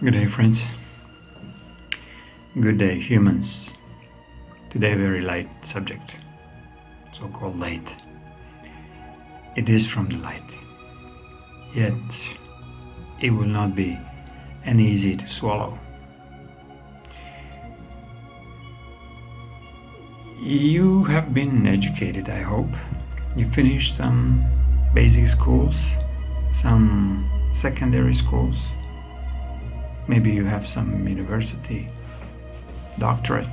Good day, friends. Good day, humans. Today, very light subject, so-called light. It is from the light, yet it will not be an easy to swallow. You have been educated, I hope. You finished some basic schools, some secondary schools. Maybe you have some university doctorate.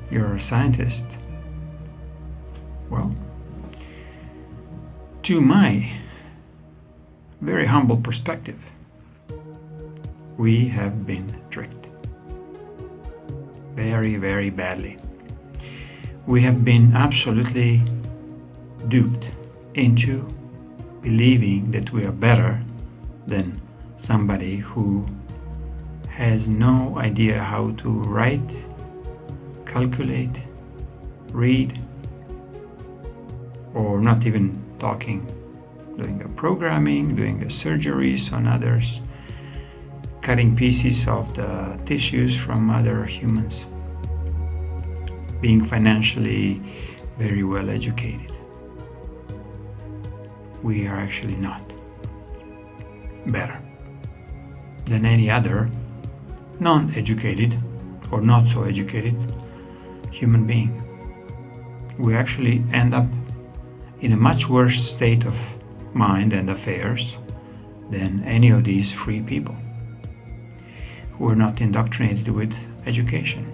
You're a scientist. Well, to my very humble perspective, we have been tricked. Very, very badly. We have been absolutely duped into believing that we are better than somebody who has no idea how to write, calculate, read, or not even talking, doing a programming, doing a surgeries on others, cutting pieces of the tissues from other humans, being financially very well educated. We are actually not better than any other non-educated or not so educated human being. We actually end up in a much worse state of mind and affairs than any of these free people who are not indoctrinated with education,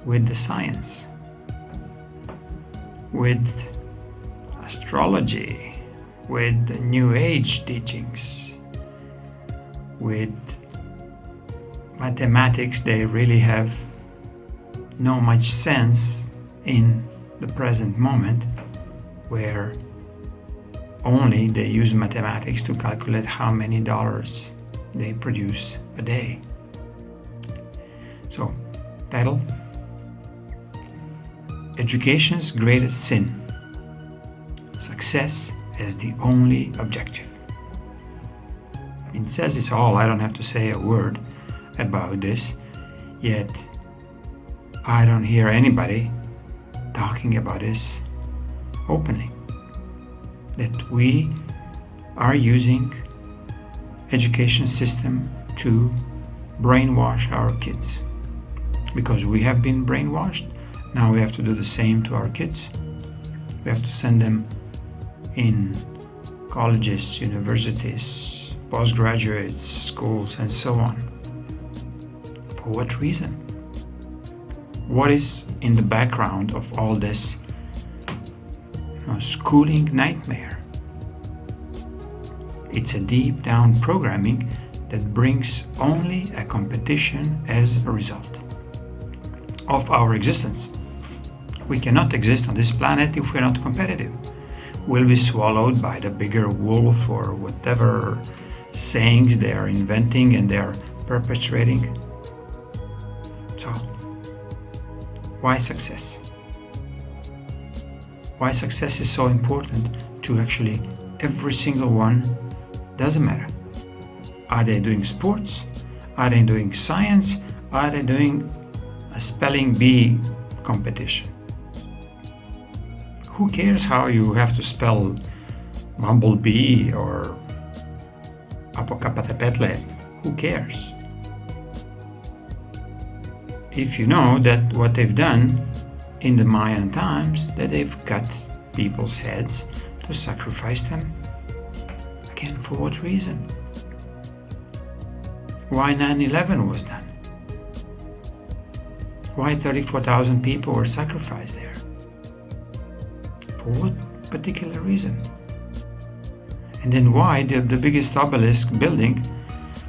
with the science, with astrology, with the New Age teachings, with mathematics. They really have no much sense in the present moment, where only they use mathematics to calculate how many dollars they produce a day. So, title: Education's Greatest Sin. Success as the only objective. It says it all. I don't have to say a word about this, yet I don't hear anybody talking about this openly. That we are using education system to brainwash our kids. Because we have been brainwashed, now we have to do the same to our kids. We have to send them in colleges, universities, postgraduate schools, and so on. For what reason? What is in the background of all this schooling nightmare? It's a deep down programming that brings only a competition as a result of our existence. We cannot exist on this planet if we're not competitive. We'll be swallowed by the bigger wolf, or whatever sayings they are inventing and they are perpetrating. So, why success? Why success is so important to actually every single one? Doesn't matter. Are they doing sports? Are they doing science? Are they doing a spelling bee competition? Who cares how you have to spell bumblebee or Apocapatepetl? Who cares? If you know that what they've done in the Mayan times, that they've cut people's heads to sacrifice them. Again, for what reason? Why 9/11 was done? Why 34,000 people were sacrificed there? For what particular reason? And then why the biggest obelisk building,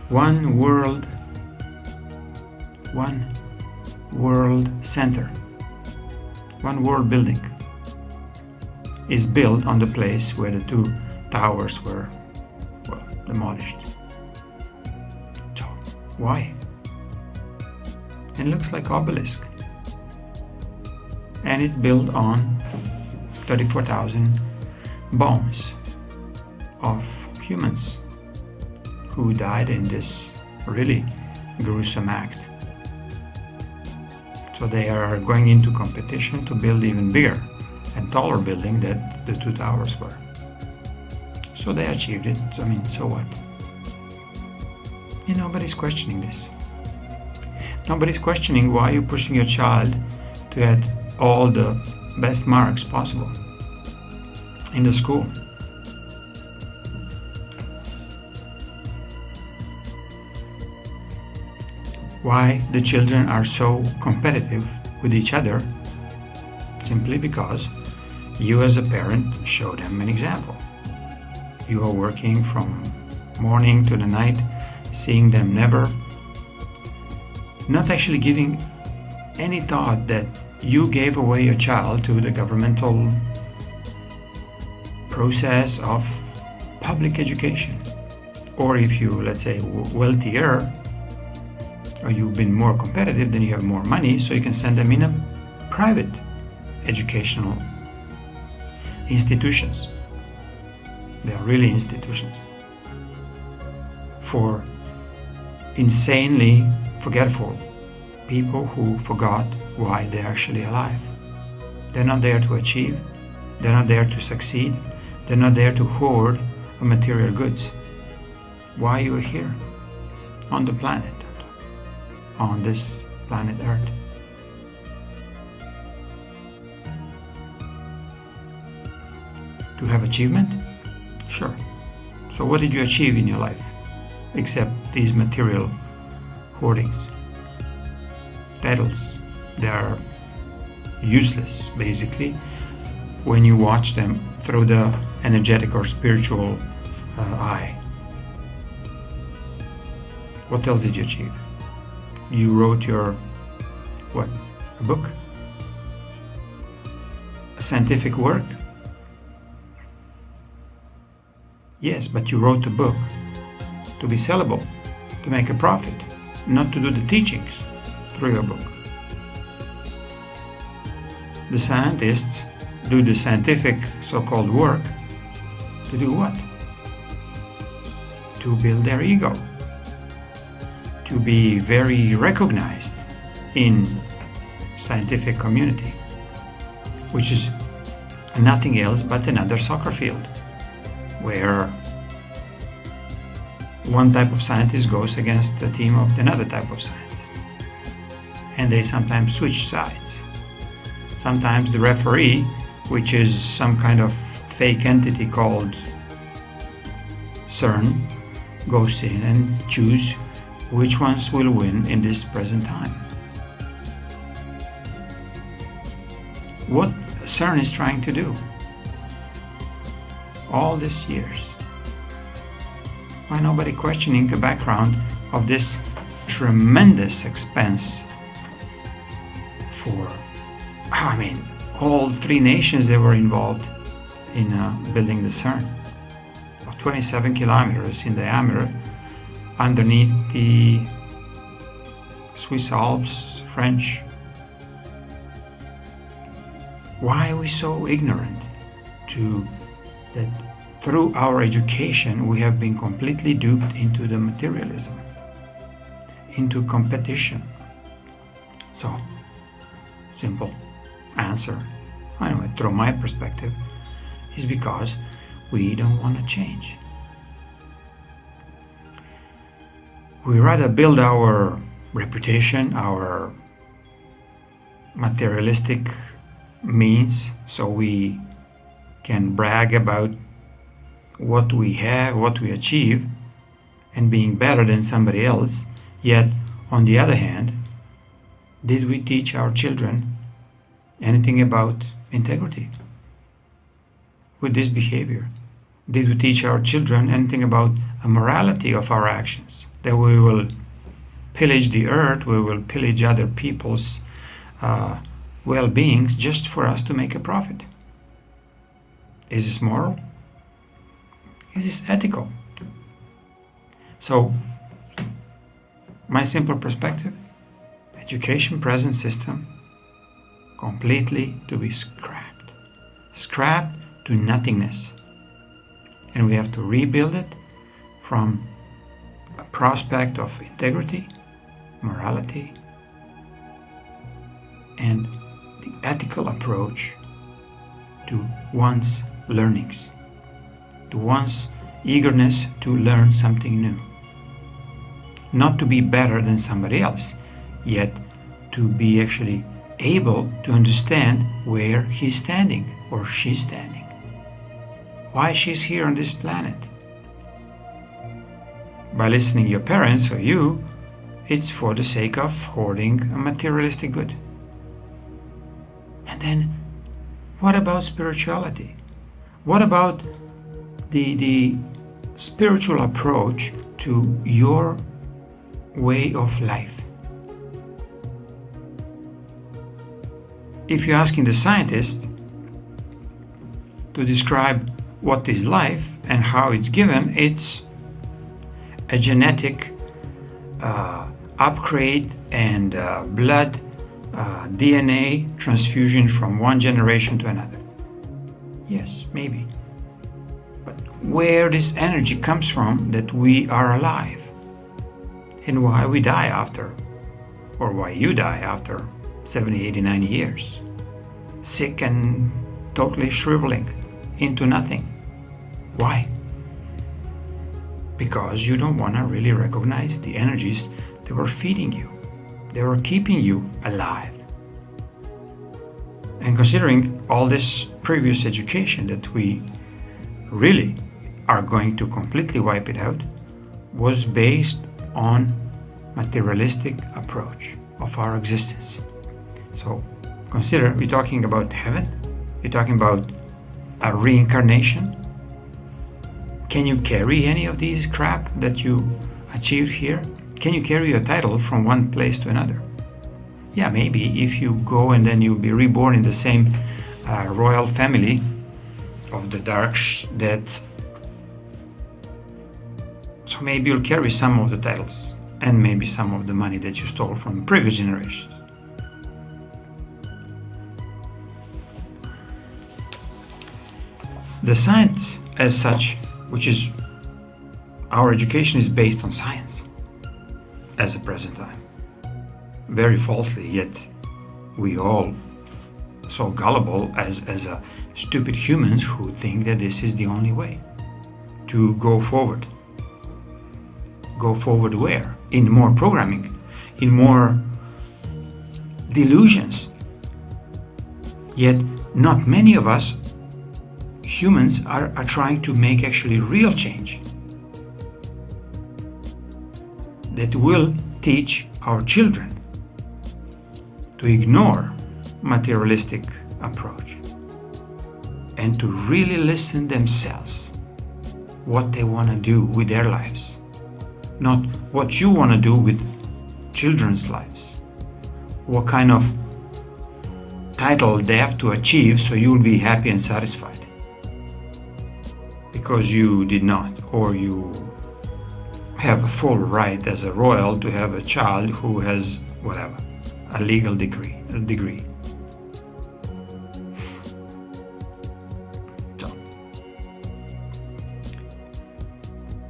One World Center, One World building, is built on the place where the two towers were, demolished? So, why? And it looks like obelisk. And it's built on 34,000 bones of humans who died in this really gruesome act. So they are going into competition to build even bigger and taller building than the two towers were. So they achieved it. I mean, so what? And nobody's questioning this. Nobody's questioning why you're pushing your child to get all the best marks possible in the school. Why the children are so competitive with each other? Simply because you as a parent show them an example. You are working from morning to the night, seeing them not actually giving any thought that you gave away your child to the governmental process of public education. Or if you, let's say, wealthier, or you've been more competitive, then you have more money, so you can send them in a private educational institutions. They are really institutions for insanely forgetful people who forgot why they're actually alive. They're not there to achieve, they're not there to succeed, they're not there to hoard material goods. Why you are here on the planet, on this planet Earth? To have achievement? Sure. So what did you achieve in your life except these material hoardings? Titles. They are useless basically when you watch them through the energetic or spiritual eye. What else did you achieve? You wrote your, what? A book? A scientific work? Yes, but you wrote a book to be sellable, to make a profit, not to do the teachings through your book. The scientists do the scientific so-called work to do what? To build their ego, to be very recognized in scientific community, which is nothing else but another soccer field, where one type of scientist goes against the team of another type of scientist. And they sometimes switch sides. Sometimes the referee, which is some kind of fake entity called CERN, goes in and choose which ones will win in this present time. What CERN is trying to do all these years. Why nobody questioning the background of this tremendous expense for, I mean, all three nations that were involved in building the CERN, of 27 kilometers in diameter underneath the Swiss Alps, French. Why are we so ignorant to that through our education we have been completely duped into the materialism, into competition? So, simple answer, anyway, through my perspective, is because we don't want to change. We rather build our reputation, our materialistic means, so we can brag about what we have, what we achieve, and being better than somebody else. Yet, on the other hand, did we teach our children anything about integrity with this behavior? Did we teach our children anything about a morality of our actions? That we will pillage the earth, we will pillage other people's well-beings just for us to make a profit? Is this moral? Is this ethical? So, my simple perspective, education present system completely to be scrapped to nothingness, and we have to rebuild it from prospect of integrity, morality, and the ethical approach to one's learnings, to one's eagerness to learn something new. Not to be better than somebody else, yet to be actually able to understand where he's standing or she's standing, why she's here on this planet. By listening to your parents or you, it's for the sake of hoarding a materialistic good. And then, what about spirituality? What about the spiritual approach to your way of life? If you're asking the scientist to describe what is life and how it's given, it's a genetic upgrade and blood DNA transfusion from one generation to another. Yes, maybe. But where this energy comes from that we are alive, and why we die after, or why you die after 70, 80, 90 years, sick and totally shriveling into nothing. Why? Because you don't want to really recognize the energies that were feeding you. They were keeping you alive. And considering all this previous education that we really are going to completely wipe it out, was based on materialistic approach of our existence. So consider, we're talking about heaven, you're talking about a reincarnation. Can you carry any of these crap that you achieved here? Can you carry a title from one place to another? Yeah, maybe if you go and then you'll be reborn in the same royal family of the darks, that so maybe you'll carry some of the titles and maybe some of the money that you stole from previous generations. The science as such, which is our education, is based on science as the present time. Very falsely, yet we all so gullible as stupid humans who think that this is the only way to go forward. Go forward where? In more programming, in more delusions. Yet not many of us humans are trying to make actually real change that will teach our children to ignore materialistic approach and to really listen themselves what they want to do with their lives, not what you want to do with children's lives, what kind of title they have to achieve so you'll be happy and satisfied because you did not, or you have a full right as a royal to have a child who has whatever, a legal degree. So,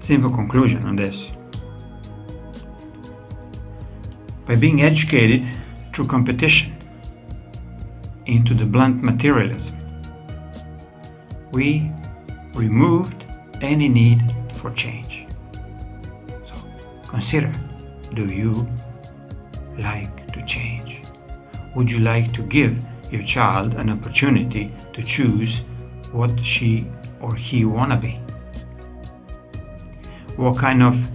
simple conclusion on this. By being educated through competition into the blunt materialism, we removed any need for change. So consider, do you like to change? Would you like to give your child an opportunity to choose what she or he wanna be? What kind of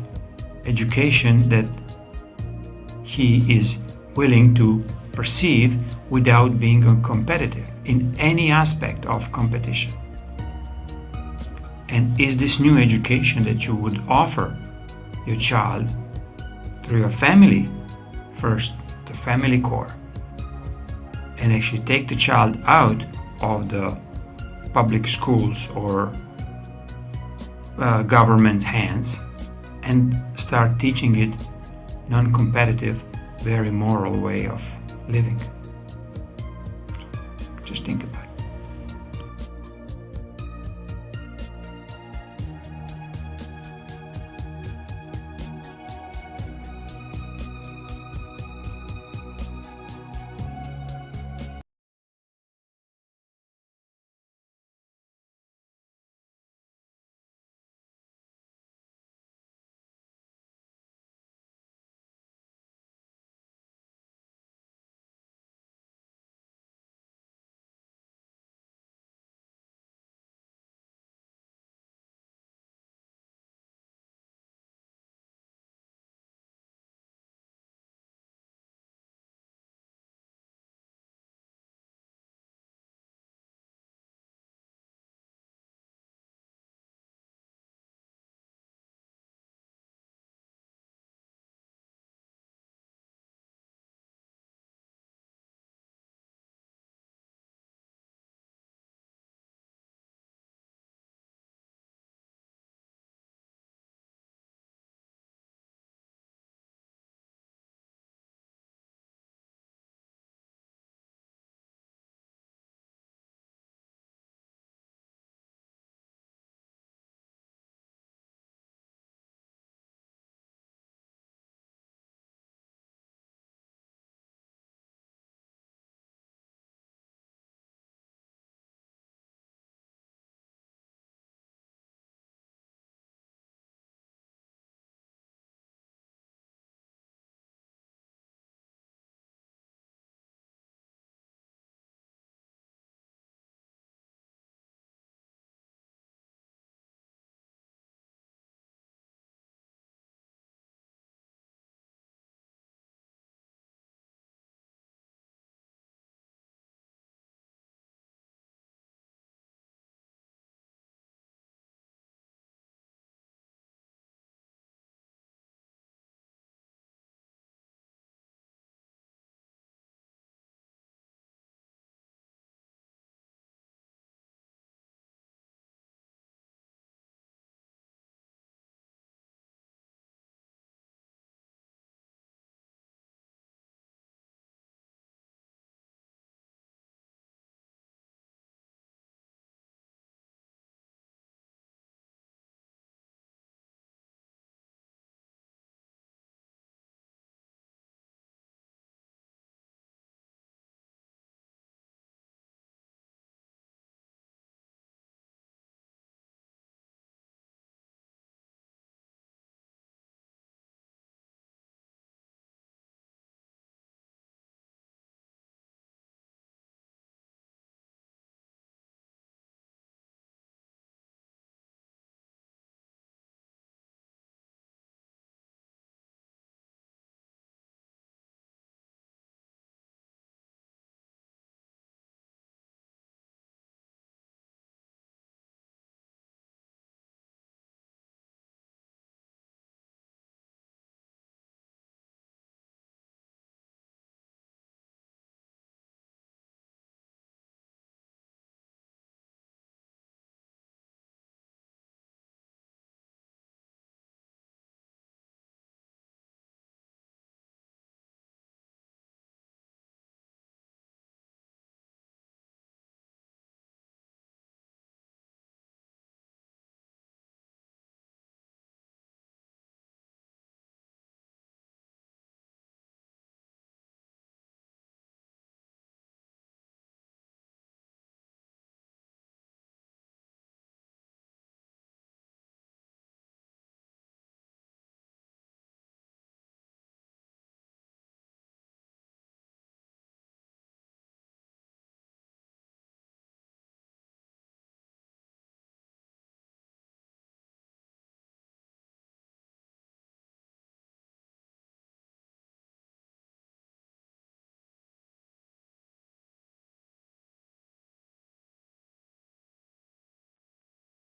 education that he is willing to perceive without being competitive in any aspect of competition? And is this new education that you would offer your child through your family, first the family core, and actually take the child out of the public schools or government hands and start teaching it non-competitive, very moral way of living? Just think about it.